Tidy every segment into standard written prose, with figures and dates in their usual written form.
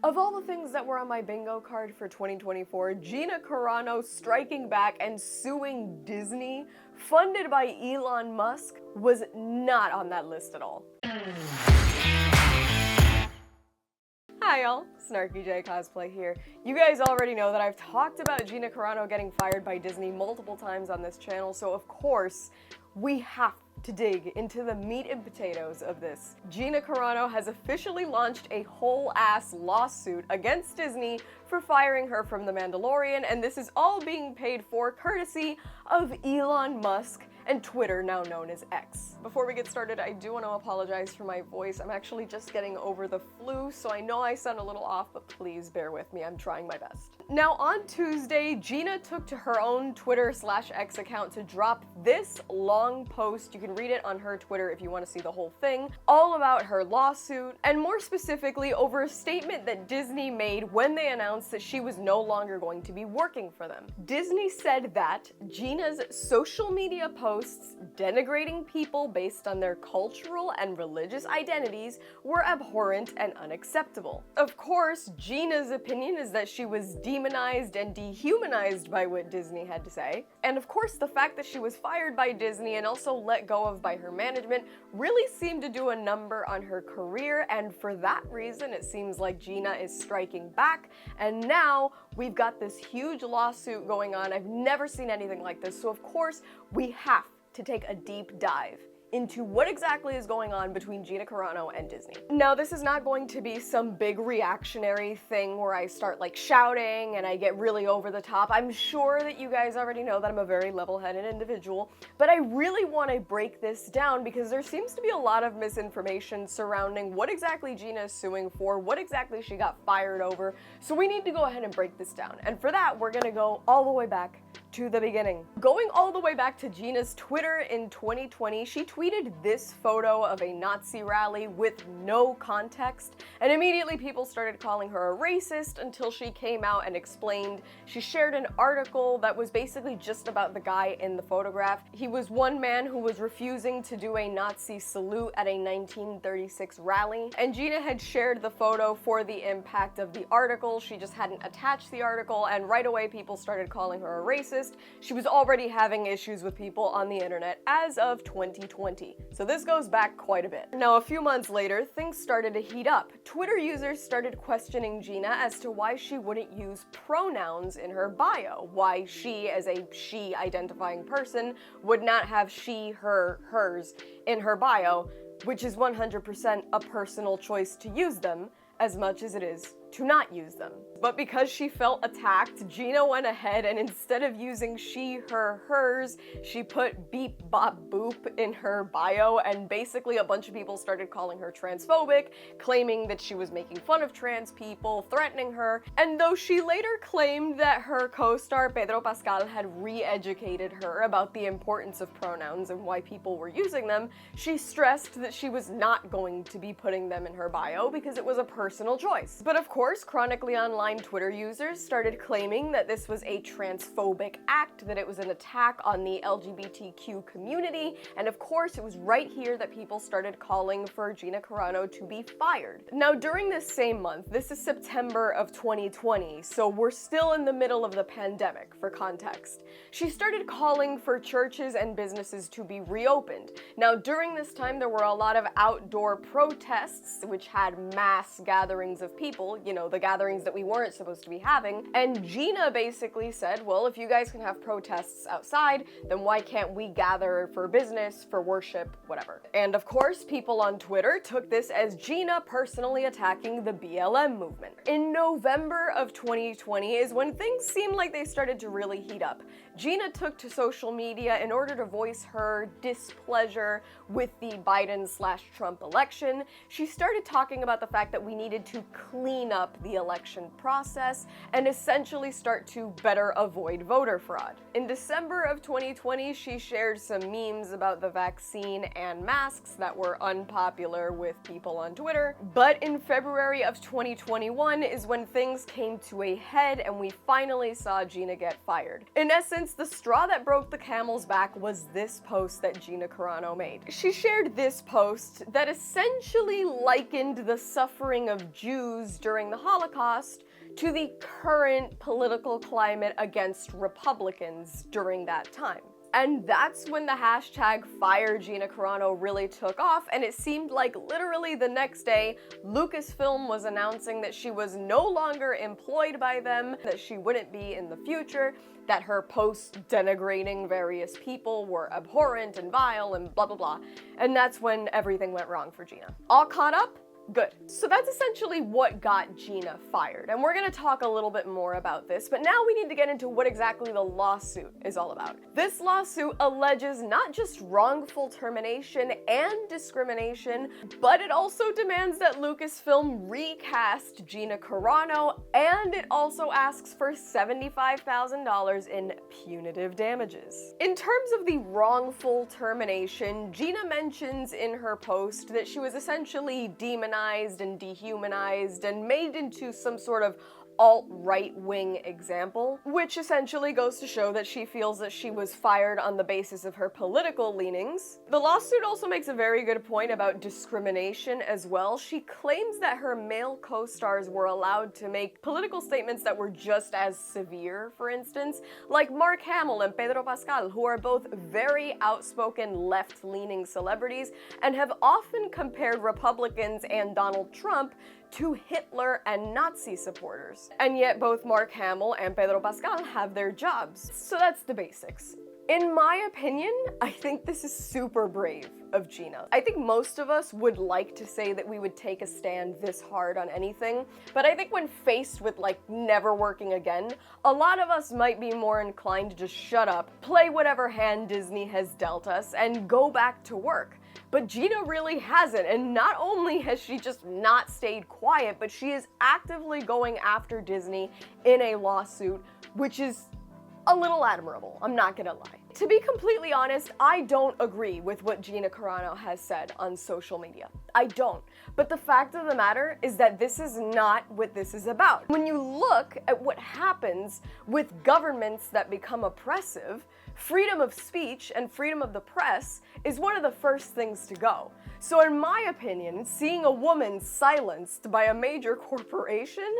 Of all the things that were on my bingo card for 2024, Gina Carano striking back and suing Disney, funded by Elon Musk, was not on that list at all. Hi y'all, SnarkyJay cosplay here. You guys already know that I've talked about Gina Carano getting fired by Disney multiple times on this channel, so of course, we have to dig into the meat and potatoes of this. Gina Carano has officially launched a whole-ass lawsuit against Disney for firing her from The Mandalorian, and this is all being paid for courtesy of Elon Musk and Twitter, now known as X. Before we get started, I do want to apologize for my voice. I'm actually just getting over the flu, so I know I sound a little off, but please bear with me. I'm trying my best. Now, on Tuesday, Gina took to her own Twitter/X account to drop this long post. You can read it on her Twitter if you want to see the whole thing, all about her lawsuit, and more specifically over a statement that Disney made when they announced that she was no longer going to be working for them. Disney said that Gina's social media posts denigrating people based on their cultural and religious identities were abhorrent and unacceptable. Of course, Gina's opinion is that she was demonized and dehumanized by what Disney had to say. And of course, the fact that she was fired by Disney and also let go of by her management really seemed to do a number on her career, and for that reason, it seems like Gina is striking back, and now we've got this huge lawsuit going on. I've never seen anything like this, so of course, we have to take a deep dive into what exactly is going on between Gina Carano and Disney. Now, this is not going to be some big reactionary thing where I start like shouting and I get really over the top. I'm sure that you guys already know that I'm a very level-headed individual, but I really want to break this down because there seems to be a lot of misinformation surrounding what exactly Gina is suing for, what exactly she got fired over, so we need to go ahead and break this down. And for that, we're gonna go all the way back to the beginning. Going all the way back to Gina's Twitter in 2020, she tweeted this photo of a Nazi rally with no context, and immediately people started calling her a racist until she came out and explained. She shared an article that was basically just about the guy in the photograph. He was one man who was refusing to do a Nazi salute at a 1936 rally, and Gina had shared the photo for the impact of the article. She just hadn't attached the article, and right away people started calling her a racist. She was already having issues with people on the internet as of 2020. So this goes back quite a bit. Now, a few months later, things started to heat up. Twitter users started questioning Gina as to why she wouldn't use pronouns in her bio, why she, as a she-identifying person, would not have she, her, hers in her bio, which is 100% a personal choice to use them as much as it is to not use them. But because she felt attacked, Gina went ahead and instead of using she, her, hers, she put beep, bop, boop in her bio, and basically a bunch of people started calling her transphobic, claiming that she was making fun of trans people, threatening her, and though she later claimed that her co-star Pedro Pascal had re-educated her about the importance of pronouns and why people were using them, she stressed that she was not going to be putting them in her bio because it was a personal choice. But of course, chronically online Twitter users started claiming that this was a transphobic act, that it was an attack on the LGBTQ community, and of course it was right here that people started calling for Gina Carano to be fired. Now, during this same month, this is September of 2020, so we're still in the middle of the pandemic, for context, she started calling for churches and businesses to be reopened. Now, during this time, there were a lot of outdoor protests, which had mass gatherings of people, you know, the gatherings that we weren't supposed to be having, and Gina basically said, well, if you guys can have protests outside, then why can't we gather for business, for worship, whatever. And of course, people on Twitter took this as Gina personally attacking the BLM movement. In November of 2020 is when things seemed like they started to really heat up. Gina took to social media in order to voice her displeasure with the Biden/Trump election. She started talking about the fact that we needed to clean up the election process and essentially start to better avoid voter fraud. In December of 2020, she shared some memes about the vaccine and masks that were unpopular with people on Twitter. But in February of 2021 is when things came to a head and we finally saw Gina get fired. In essence, the straw that broke the camel's back was this post that Gina Carano made. She shared this post that essentially likened the suffering of Jews during the Holocaust to the current political climate against Republicans during that time. And that's when the hashtag #FireGinaCarano really took off, and it seemed like literally the next day, Lucasfilm was announcing that she was no longer employed by them, that she wouldn't be in the future, that her posts denigrating various people were abhorrent and vile and blah blah blah. And that's when everything went wrong for Gina. All caught up? Good. So that's essentially what got Gina fired, and we're gonna talk a little bit more about this, but now we need to get into what exactly the lawsuit is all about. This lawsuit alleges not just wrongful termination and discrimination, but it also demands that Lucasfilm recast Gina Carano, and it also asks for $75,000 in punitive damages. In terms of the wrongful termination, Gina mentions in her post that she was essentially demonized and dehumanized and made into some sort of alt-right wing example, which essentially goes to show that she feels that she was fired on the basis of her political leanings. The lawsuit also makes a very good point about discrimination as well. She claims that her male co-stars were allowed to make political statements that were just as severe, for instance, like Mark Hamill and Pedro Pascal, who are both very outspoken left-leaning celebrities and have often compared Republicans and Donald Trump to Hitler and Nazi supporters. And yet both Mark Hamill and Pedro Pascal have their jobs. So that's the basics. In my opinion, I think this is super brave of Gina. I think most of us would like to say that we would take a stand this hard on anything, but I think when faced with like never working again, a lot of us might be more inclined to just shut up, play whatever hand Disney has dealt us, and go back to work. But Gina really hasn't, and not only has she just not stayed quiet, but she is actively going after Disney in a lawsuit, which is a little admirable, I'm not gonna lie. To be completely honest, I don't agree with what Gina Carano has said on social media. I don't. But the fact of the matter is that this is not what this is about. When you look at what happens with governments that become oppressive, freedom of speech and freedom of the press is one of the first things to go. So in my opinion, seeing a woman silenced by a major corporation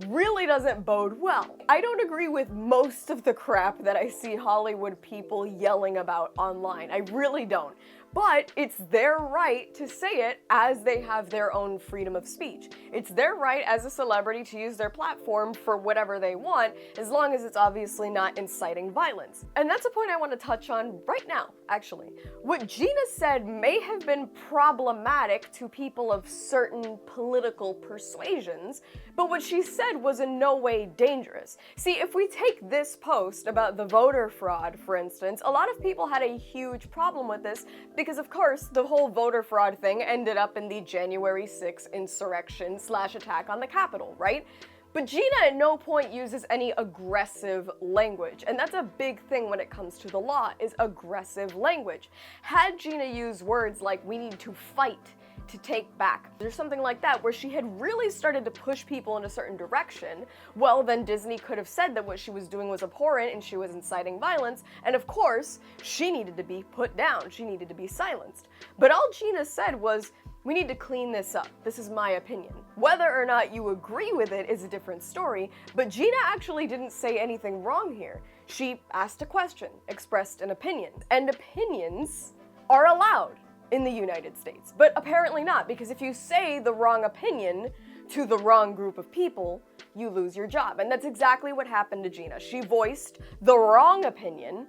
really doesn't bode well. I don't agree with most of the crap that I see Hollywood people yelling about online. I really don't. But it's their right to say it, as they have their own freedom of speech. It's their right as a celebrity to use their platform for whatever they want, as long as it's obviously not inciting violence. And that's a point I want to touch on right now, actually. What Gina said may have been problematic to people of certain political persuasions, but what she said was in no way dangerous. See, if we take this post about the voter fraud, for instance, a lot of people had a huge problem with this because, of course, the whole voter fraud thing ended up in the January 6th insurrection/attack on the Capitol, right? But Gina at no point uses any aggressive language, and that's a big thing when it comes to the law, is aggressive language. Had Gina used words like "we need to fight to take back," or something like that, where she had really started to push people in a certain direction, well, then Disney could have said that what she was doing was abhorrent and she was inciting violence, and of course, she needed to be put down, she needed to be silenced. But all Gina said was, "We need to clean this up. This is my opinion." Whether or not you agree with it is a different story, but Gina actually didn't say anything wrong here. She asked a question, expressed an opinion, and opinions are allowed in the United States. But apparently not, because if you say the wrong opinion to the wrong group of people, you lose your job. And that's exactly what happened to Gina. She voiced the wrong opinion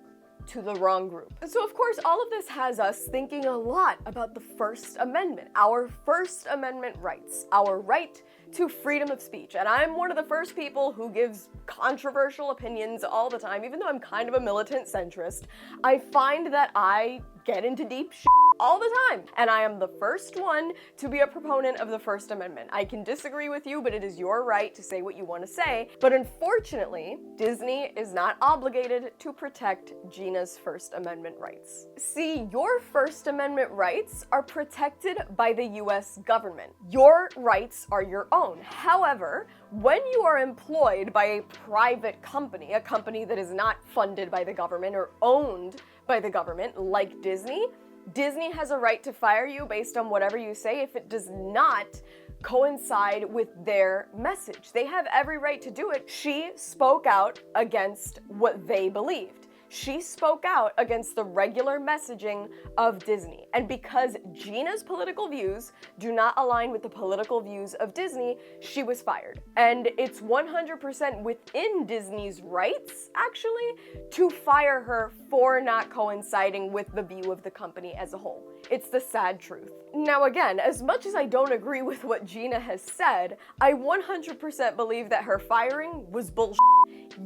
to the wrong group. So of course, all of this has us thinking a lot about the First Amendment, our First Amendment rights, our right to freedom of speech. And I'm one of the first people who gives controversial opinions all the time, even though I'm kind of a militant centrist. I find that I get into deep shit all the time. And I am the first one to be a proponent of the First Amendment. I can disagree with you, but it is your right to say what you want to say. But unfortunately, Disney is not obligated to protect Gina's First Amendment rights. See, your First Amendment rights are protected by the US government. Your rights are your own. However, when you are employed by a private company, a company that is not funded by the government or owned by the government, like Disney has a right to fire you based on whatever you say if it does not coincide with their message. They have every right to do it. She spoke out against what they believed. She spoke out against the regular messaging of Disney. And because Gina's political views do not align with the political views of Disney, she was fired. And it's 100% within Disney's rights, actually, to fire her for not coinciding with the view of the company as a whole. It's the sad truth. Now again, as much as I don't agree with what Gina has said, I 100% believe that her firing was bullshit.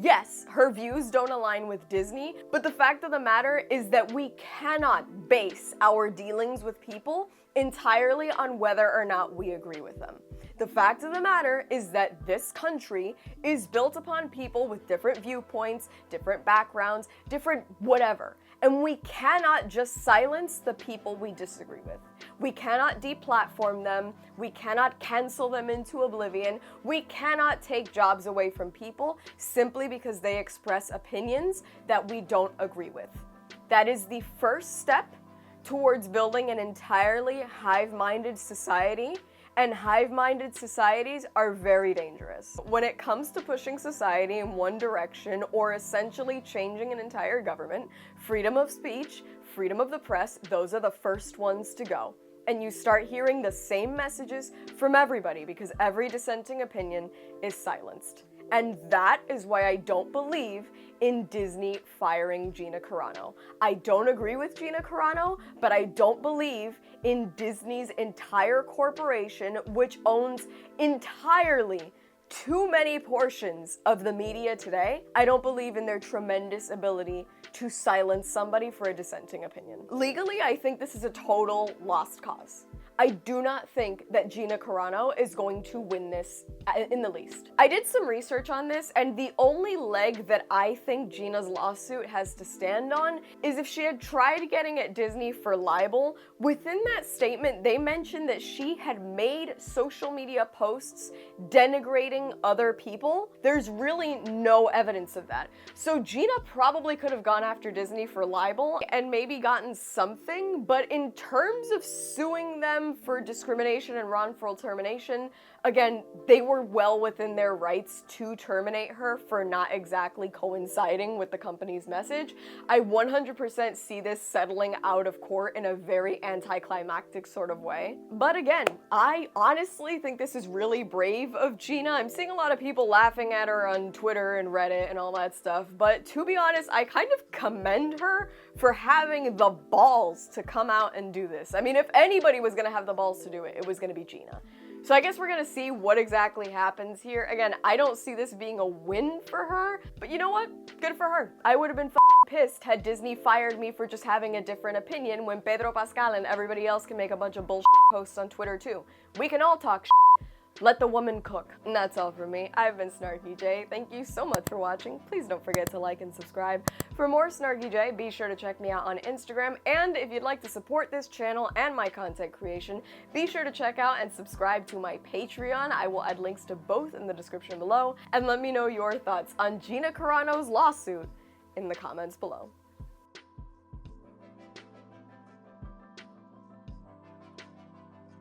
Yes, her views don't align with Disney, but the fact of the matter is that we cannot base our dealings with people entirely on whether or not we agree with them. The fact of the matter is that this country is built upon people with different viewpoints, different backgrounds, different whatever. And we cannot just silence the people we disagree with. We cannot deplatform them. We cannot cancel them into oblivion. We cannot take jobs away from people simply because they express opinions that we don't agree with. That is the first step towards building an entirely hive-minded society. And hive-minded societies are very dangerous. When it comes to pushing society in one direction or essentially changing an entire government, freedom of speech, freedom of the press, those are the first ones to go. And you start hearing the same messages from everybody because every dissenting opinion is silenced. And that is why I don't believe in Disney firing Gina Carano. I don't agree with Gina Carano, but I don't believe in Disney's entire corporation, which owns entirely too many portions of the media today. I don't believe in their tremendous ability to silence somebody for a dissenting opinion. Legally, I think this is a total lost cause. I do not think that Gina Carano is going to win this in the least. I did some research on this, and the only leg that I think Gina's lawsuit has to stand on is if she had tried getting at Disney for libel. Within that statement, they mentioned that she had made social media posts denigrating other people. There's really no evidence of that. So Gina probably could have gone after Disney for libel and maybe gotten something, but in terms of suing them for discrimination and wrongful termination, again, they were well within their rights to terminate her for not exactly coinciding with the company's message. I 100% see this settling out of court in a very anticlimactic sort of way. But again, I honestly think this is really brave of Gina. I'm seeing a lot of people laughing at her on Twitter and Reddit and all that stuff, but to be honest, I kind of commend her for having the balls to come out and do this. I mean, if anybody was gonna have the balls to do it, it was gonna be Gina. So I guess we're gonna see what exactly happens here. Again, I don't see this being a win for her, but you know what? Good for her. I would have been pissed had Disney fired me for just having a different opinion when Pedro Pascal and everybody else can make a bunch of bullshit posts on Twitter too. We can all talk shit. Let the woman cook. And that's all from me. I've been SnarkyJay. Thank you so much for watching. Please don't forget to like and subscribe. For more SnarkyJay, be sure to check me out on Instagram. And if you'd like to support this channel and my content creation, be sure to check out and subscribe to my Patreon. I will add links to both in the description below. And let me know your thoughts on Gina Carano's lawsuit in the comments below.